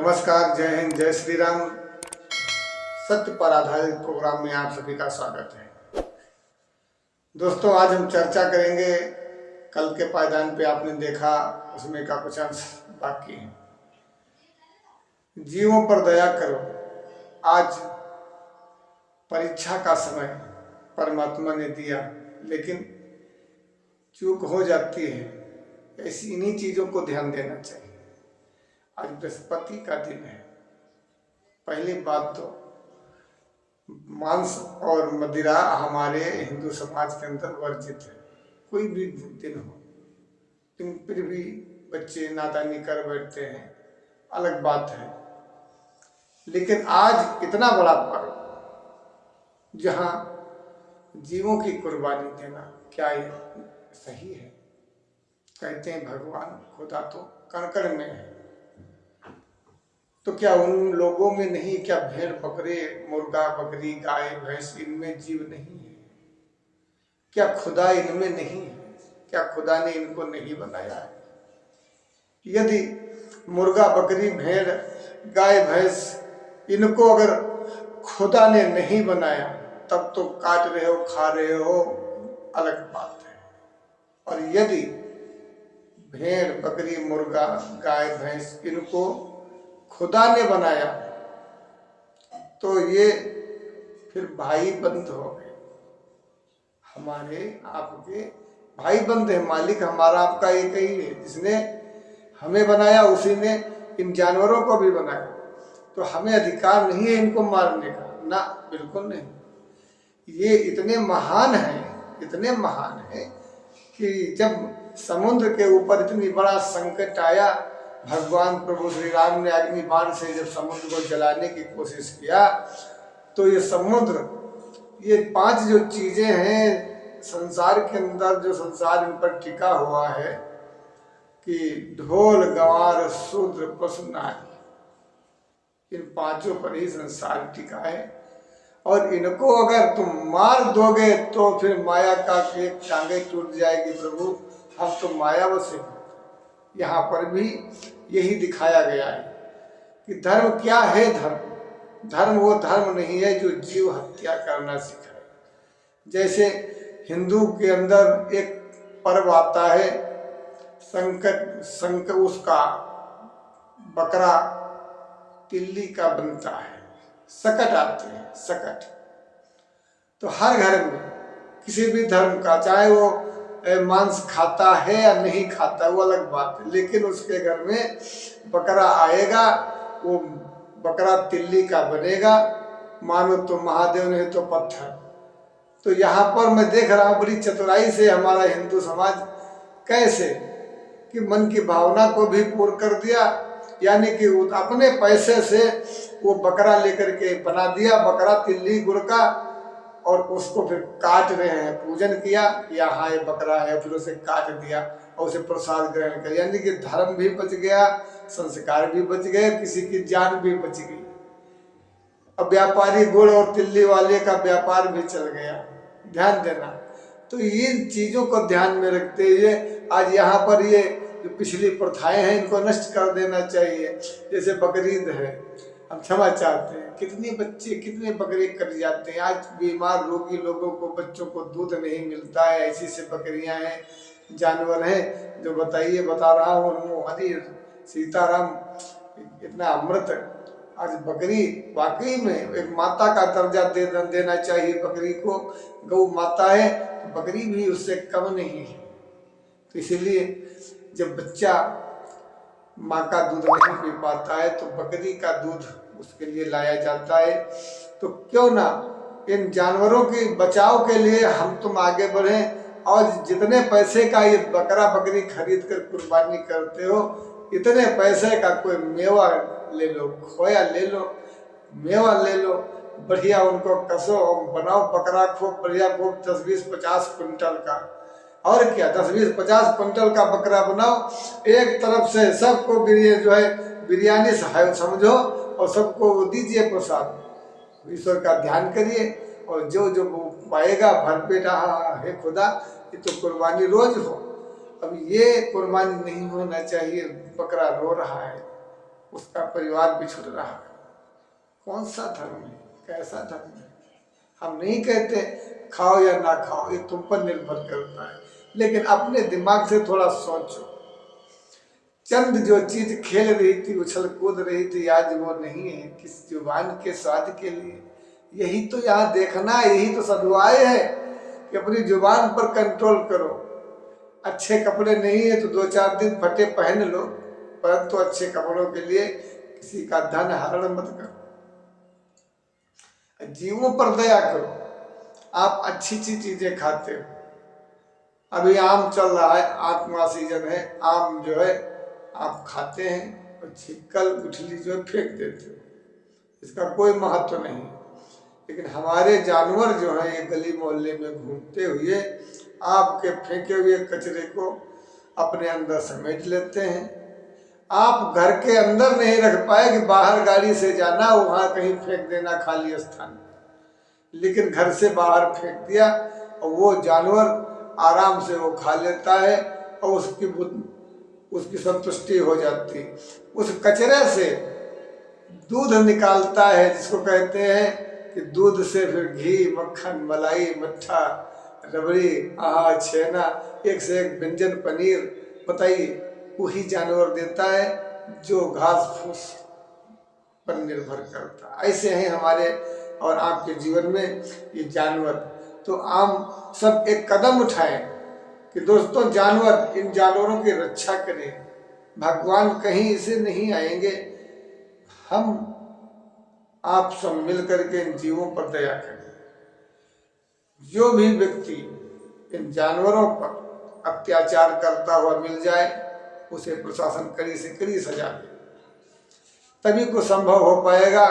नमस्कार, जय हिंद, जय श्री राम। सत्य पर आधारित प्रोग्राम में आप सभी का स्वागत है। दोस्तों, आज हम चर्चा करेंगे कल के पायदान पे आपने देखा उसमें का कुछ अंश बाकी है। जीवों पर दया करो। आज परीक्षा का समय परमात्मा ने दिया, लेकिन चूक हो जाती है। ऐसी इन्हीं चीजों को ध्यान देना चाहिए। आज बृहस्पति का दिन है। पहली बात तो मांस और मदिरा हमारे हिंदू समाज के अंदर वर्जित है। कोई भी दिन हो, लेकिन फिर भी बच्चे नादानी कर बैठते हैं, अलग बात है। लेकिन आज इतना बड़ा पर्व जहां जीवों की कुर्बानी देना, क्या ये सही है? कहते हैं भगवान खुदा तो कण में है, तो क्या उन लोगों में नहीं, क्या भेड़ बकरे, मुर्गा बकरी, गाय भैंस, इनमें जीव नहीं है? क्या खुदा इनमें नहीं है? क्या खुदा ने इनको नहीं बनाया है? यदि मुर्गा बकरी भेड़ गाय भैंस इनको अगर खुदा ने नहीं बनाया, तब तो काट रहे हो, खा रहे हो, अलग बात है। और यदि भेड़ बकरी मुर्गा गाय भैंस इनको खुदा ने बनाया, तो ये फिर भाई बंद हो गए, हमारे आपके भाई बंद है। मालिक हमारा आपका एक ही है। जिसने हमें बनाया उसी ने इन जानवरों को भी बनाया। तो हमें अधिकार नहीं है इनको मारने का, ना, बिल्कुल नहीं। ये इतने महान हैं, इतने महान हैं कि जब समुद्र के ऊपर इतनी बड़ा संकट आया, भगवान प्रभु श्री राम ने अग्नि बाण से जब समुद्र को जलाने की कोशिश किया, तो ये समुद्र, ये 5 जो चीजें हैं संसार के अंदर, जो संसार इन पर टिका हुआ है कि ढोल गंवार शूद्र पशु नारी, इन 5 पर ही संसार टिका है। और इनको अगर तुम मार दोगे तो फिर माया का एक टांगे टूट जाएगी। प्रभु हम तो मायावश हैं। यहाँ पर भी यही दिखाया गया है कि धर्म क्या है। धर्म वो धर्म नहीं है जो जीव हत्या करना सिखाए। जैसे हिंदू के अंदर एक पर्व आता है, संकट उसका बकरा तिल्ली का बनता है। सकट आते हैं, सकट। तो हर घर में किसी भी धर्म का, चाहे वो मांस खाता है या नहीं खाता, वो अलग बात है, लेकिन उसके घर में बकरा आएगा, वो बकरा तिल्ली का बनेगा। मानो तो महादेव नहीं तो पत्थर। तो यहाँ पर मैं देख रहा हूँ बड़ी चतुराई से हमारा हिंदू समाज कैसे कि मन की भावना को भी पूर्ण कर दिया। यानी कि अपने पैसे से वो बकरा लेकर के बना दिया, बकरा तिल्ली गुड़ का, और उसको फिर काट रहे हैं। पूजन किया, यहाँ ये बकरा है, फिर उसे काट दिया और उसे प्रसाद ग्रहण कर। यानी कि धर्म भी बच गया, संस्कार भी बच गए, किसी की जान भी बच गई। अब व्यापारी गुड़ और तिल्ली वाले का व्यापार भी चल गया। ध्यान देना। तो इन चीजों को ध्यान में रखते हुए आज यहाँ पर ये जो पिछली प्रथाएं हैं इनको नष्ट कर देना चाहिए। जैसे बकरीद है, हम क्षमा चाहते हैं, कितने बच्चे, कितने बकरे कट जाते हैं। आज बीमार रोगी लोगों को, बच्चों को दूध नहीं मिलता है। ऐसी से बकरियां हैं, जानवर हैं जो बता रहा हूँ, हरि सीताराम, इतना अमृत। आज बकरी वाकई में एक माता का दर्जा देना चाहिए बकरी को। गौ माता है तो बकरी भी उससे कम नहीं है। तो इसीलिए जब बच्चा माँ का दूध नहीं पी पाता है तो बकरी का दूध उसके लिए लाया जाता है। तो क्यों ना इन जानवरों के बचाव के लिए हम तुम आगे बढ़ें, और जितने पैसे का ये बकरा बकरी खरीद कर कुर्बानी करते हो, इतने पैसे का कोई मेवा ले लो, खोया ले लो, मेवा ले लो, बढ़िया उनको कसो और बनाओ बकरा खूब बढ़िया, खूब 10-20-50 क्विंटल का। और क्या, 10-20-50 क्विंटल का बकरा बनाओ। एक तरफ से सबको बिरयानी समझो और सबको दीजिए प्रसाद। ईश्वर का ध्यान करिए और जो जो पाएगा भरपेट, हे खुदा, ये तो कुर्बानी रोज हो। अब ये कुर्बानी नहीं होना चाहिए। बकरा रो रहा है, उसका परिवार बिछुड़ रहा है। कौन सा धर्म है, कैसा धर्म है? हम नहीं कहते खाओ या ना खाओ, ये तुम पर निर्भर करता है, लेकिन अपने दिमाग से थोड़ा सोचो। चंद जो चीज खेल रही थी, उछल कूद रही थी, आज वो नहीं है, किस जुबान के स्वाद के लिए। यही तो यहाँ देखना है, यही तो सदुआए है कि अपनी जुबान पर कंट्रोल करो। अच्छे कपड़े नहीं है तो 2-4 दिन फटे पहन लो, परंतु अच्छे कपड़ों के लिए किसी का धन हरण मत करो। जीवों पर दया करो। आप अच्छी अच्छी चीजें खाते हो, अभी आम चल रहा है, आम का सीजन है, आम जो है आप खाते हैं और छिकल गुठली जो है फेंक देते हो, इसका कोई महत्व नहीं। लेकिन हमारे जानवर जो हैं ये गली मोहल्ले में घूमते हुए आपके फेंके हुए कचरे को अपने अंदर समेट लेते हैं। आप घर के अंदर नहीं रख पाए कि बाहर गाड़ी से जाना, वहां कहीं फेंक देना खाली स्थान, लेकिन घर से बाहर फेंक दिया और वो जानवर आराम से वो खा लेता है और उसकी संतुष्टि हो जाती। उस कचरे से दूध निकालता है, जिसको कहते हैं कि दूध से फिर घी, मक्खन, मलाई, मट्ठा, रबड़ी, आहा, छेना, एक से एक व्यंजन, पनीर, बताइए वही जानवर देता है जो घास फूस पर निर्भर करता। ऐसे हैं हमारे और आपके जीवन में ये जानवर। तो हम सब एक कदम उठाएं कि दोस्तों जानवर, इन जानवरों की रक्षा करें। भगवान कहीं से नहीं आएंगे, हम आप सब मिल करके इन जीवों पर दया करें। जो भी व्यक्ति इन जानवरों पर अत्याचार करता हुआ मिल जाए, उसे प्रशासन कड़ी से कड़ी सजा दे, तभी को संभव हो पाएगा।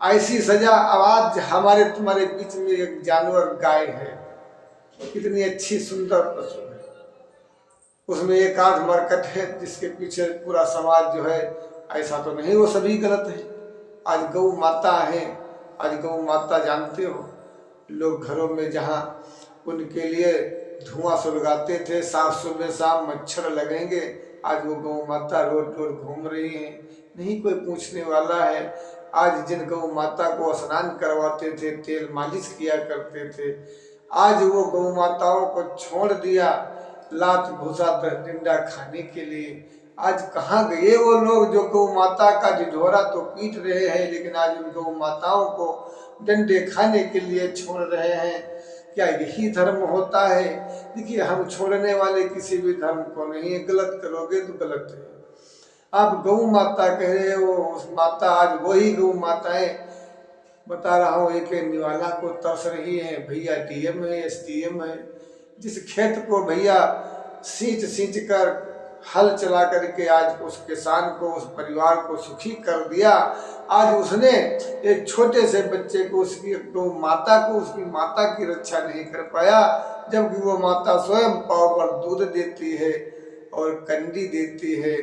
ऐसी सजा, आवाज हमारे तुम्हारे बीच में एक जानवर गाय है, कितनी अच्छी सुंदर पशु है, उसमें एक आध मरकट है जिसके पीछे पूरा समाज जो है, ऐसा तो नहीं, वो सभी गलत है। आज गौ माता है, आज गौ माता जानते हो, लोग घरों में जहाँ उनके लिए धुआं सुलगाते थे, साफ सुबह शाम मच्छर लगेंगे, आज वो गौ माता रोड रोड घूम रही है, नहीं कोई पूछने वाला है। आज जिन गौ माता को स्नान करवाते थे, तेल मालिश किया करते थे, आज वो गौ माताओं को छोड़ दिया लात भूसा डंडा खाने के लिए। आज कहाँ गए वो लोग जो गौ माता का ढिढोरा तो पीट रहे हैं, लेकिन आज उन गौ माताओं को डंडे खाने के लिए छोड़ रहे हैं। क्या यही धर्म होता है? देखिए, हम छोड़ने वाले किसी भी धर्म को नहीं, गलत करोगे तो गलत है। आप गौ माता कह रहे हो, उस माता, आज वही गौ माताएं बता रहा हूँ, एक निवाला को तरस रही है, भैया डीएम है, एसडीएम है, जिस खेत को भैया सींच कर हल चला करके आज उस किसान को, उस परिवार को सुखी कर दिया, आज उसने एक छोटे से बच्चे को, उसकी गौ माता को, उसकी माता की रक्षा नहीं कर पाया, जबकि वो माता स्वयं पाव पर दूध देती है और कंडी देती है,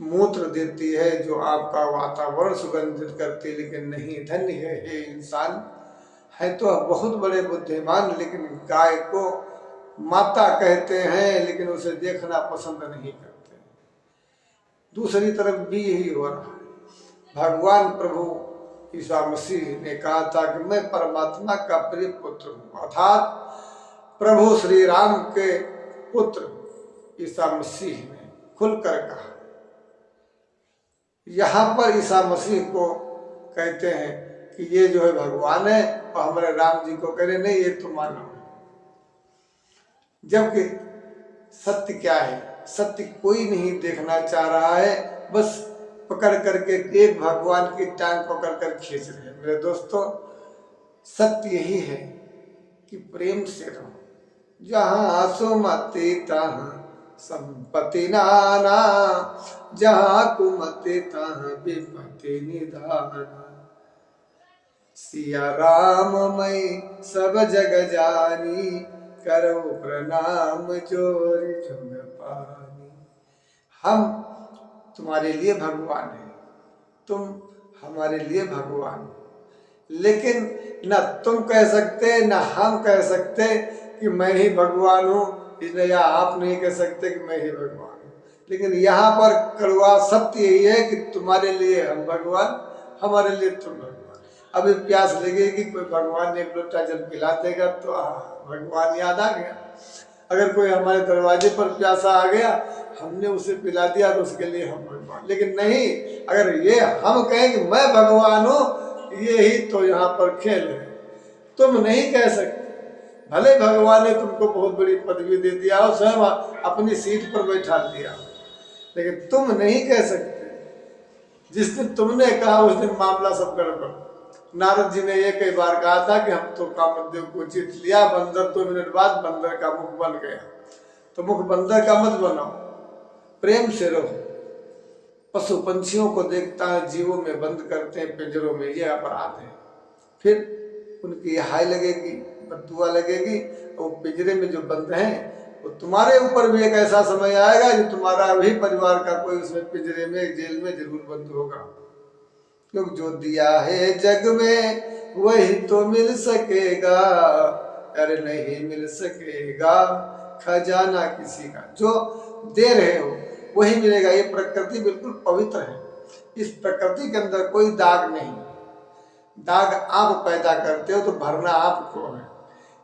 मूत्र देती है, जो आपका वातावरण सुगंधित करती। लेकिन नहीं, धन्य है हे इंसान, है तो बहुत बड़े बुद्धिमान, लेकिन गाय को माता कहते हैं, लेकिन उसे देखना पसंद नहीं करते। दूसरी तरफ भी यही हो रहा है। भगवान प्रभु ईसा मसीह ने कहा था कि मैं परमात्मा का प्रिय पुत्र हूँ, अर्थात प्रभु श्री राम के पुत्र ईसा मसीह ने खुलकर कहा। यहाँ पर ईसा मसीह को कहते हैं कि ये जो है भगवान है, और हमारे राम जी को कह रहे नहीं, ये तो मानव है। जबकि सत्य क्या है? सत्य कोई नहीं देखना चाह रहा है, बस पकड़ करके एक भगवान की टांग पकड़ कर खींच रहे हैं। मेरे दोस्तों, सत्य यही है कि प्रेम से रहो। जहाँ सुमति तहाँ संपत्ति नाना, जहाँ कुमति तहाँ विपत्ति निधाना। सिया राम मई सब जग जानी, करो प्रणाम जोर जुग पानी। हम तुम्हारे लिए भगवान हैं, तुम हमारे लिए भगवान, लेकिन न तुम कह सकते न हम कह सकते कि मैं ही भगवान हूँ, इसलिए आप नहीं कह सकते कि मैं ही भगवान हूँ, लेकिन यहाँ पर कड़वा सत्य यही है कि तुम्हारे लिए हम भगवान, हमारे लिए तुम भगवान। अभी प्यास लगेगी, कोई भगवान ने एक लोटा जल पिला देगा तो भगवान याद आ गया। अगर कोई हमारे दरवाजे पर प्यासा आ गया, हमने उसे पिला दिया तो उसके लिए हम भगवान। लेकिन नहीं, अगर ये हम कहें कि मैं भगवान हूँ, ये ही तो यहाँ पर खेल है। तुम नहीं कह सकते। भले भगवान ने तुमको बहुत बड़ी पदवी दे दिया और स्वयं अपनी सीट पर बैठा दिया, लेकिन तुम नहीं कह सकते। जिस दिन तुमने कहा उस दिन मामला सब गड़बड़। नारद जी ने ये कई बार कहा था कि हम तो कामदेव को जीत लिया, बंदर 2 मिनट बाद बंदर का मुख बन गया। तो मुख बंदर का मत बनाओ, प्रेम से रहो। पशु पंछियों को देखता है, जीवों में बंद करते हैं पिंजरों में, ये अपराध है। फिर उनकी हाय लगेगी, बददुआ लगेगी। वो पिंजरे में जो बंद हैं, वो तुम्हारे ऊपर भी एक ऐसा समय आएगा जो तुम्हारा भी परिवार का कोई उसमें पिंजरे में, जेल में जरूर बंद होगा। क्योंकि जो दिया है जग में वही तो मिल सकेगा, अरे नहीं मिल सकेगा खजाना किसी का। जो दे रहे हो वही मिलेगा। ये प्रकृति बिल्कुल पवित्र है, इस प्रकृति के अंदर कोई दाग नहीं। दाग आप पैदा करते हो तो भरना आपको है।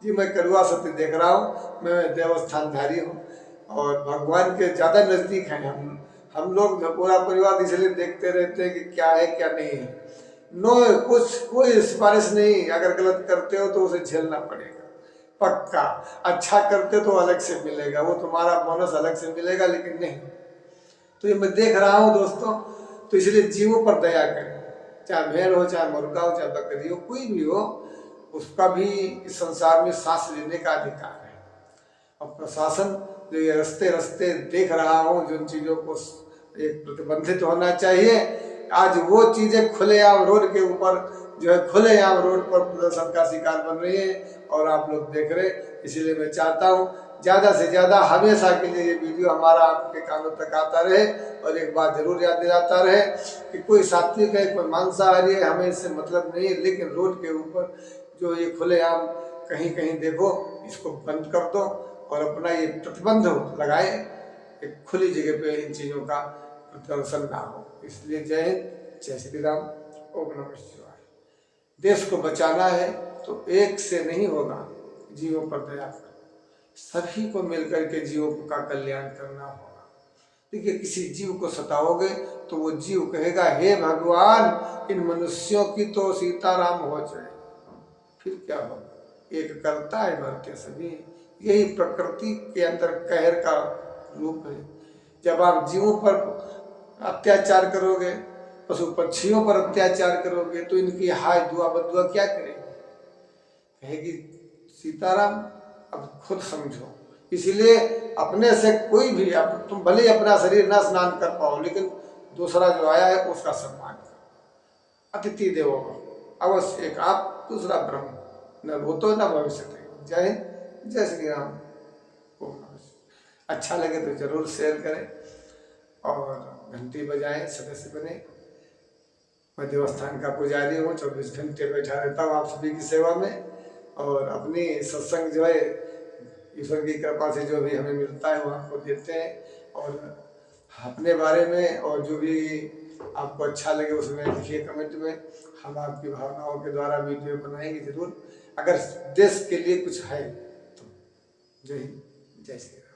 जी मैं कड़वा सत्य देख रहा हूँ, मैं देवस्थानधारी हूँ और भगवान के ज़्यादा नज़दीक हैं हम लोग। पूरा परिवार इसलिए देखते रहते हैं कि क्या है क्या नहीं है। नो कुछ कोई सिफारिश नहीं। अगर गलत करते हो तो उसे झेलना पड़ेगा, पक्का। अच्छा करते तो अलग से मिलेगा, वो तुम्हारा बोनस अलग से मिलेगा, लेकिन नहीं। तो ये मैं देख रहा हूँ दोस्तों, तो इसलिए जीवों पर दया करें। चाहे भेड़ हो, चाहे मुर्गा हो, चाहे बकरी हो, कोई भी हो, उसका भी इस संसार में सांस लेने का अधिकार है। और प्रशासन जो ये रस्ते रस्ते देख रहा हूँ, जिन चीज़ों को एक प्रतिबंधित होना चाहिए, आज वो चीज़ें खुलेआम रोड के ऊपर जो है, खुलेआम रोड पर प्रदर्शन का शिकार बन रही है और आप लोग देख रहे। इसीलिए मैं चाहता हूँ ज़्यादा से ज़्यादा हमेशा के लिए ये वीडियो हमारा आपके कानों तक आता रहे। और एक बात जरूर याद दिलाता रहे कि कोई सात्विक है, कोई मांसाहारी है, हमें इससे मतलब नहीं है। लेकिन रोड के ऊपर जो ये खुलेआम कहीं कहीं देखो, इसको बंद कर दो और अपना ये प्रतिबंध लगाए, एक खुली जगह पे इन चीज़ों का प्रदर्शन ना हो। इसलिए जय हिंद, जय श्री राम, ओम नमः शिवाय। देश को बचाना है तो एक से नहीं होगा, जीवों पर दया करो, सभी को मिलकर के जीवों का कल्याण करना होगा। देखिए, किसी जीव को सताओगे तो वो जीव कहेगा, हे भगवान इन मनुष्यों की तो सीताराम हो जाए, फिर क्या होगा? एक करता है भरते सभी। यही प्रकृति के अंदर कहर का रूप है। जब आप जीवों पर अत्याचार करोगे, पशु पक्षियों पर अत्याचार करोगे, तो इनकी हाय दुआ बदुआ क्या करेगी? कहेगी सीताराम। अब खुद समझो। इसीलिए अपने से कोई भी, अब तुम भले अपना शरीर ना स्नान कर पाओ, लेकिन दूसरा जो आया है उसका सम्मान करो। अतिथि देवो भव, अवश्य एक आप, दूसरा ब्रह्म, न भूतो न भविष्य। जय हिंद, जय श्री राम, ओम नमः शिवाय। अच्छा लगे तो जरूर शेयर करें और घंटी बजाएं, सदस्य बने। मैं देवस्थान का पुजारी हूँ, 24 घंटे बैठा रहता हूँ आप सभी की सेवा में। और अपनी सत्संग जो है ईश्वर की कृपा से जो भी हमें मिलता है वो आपको देते हैं। और अपने बारे में और जो भी आपको अच्छा लगे उसमें लिखिए कमेंट में। हम आपकी भावनाओं के द्वारा वीडियो बनाएंगे जरूर, अगर देश के लिए कुछ है तो। जय हिंद, जय श्री राम।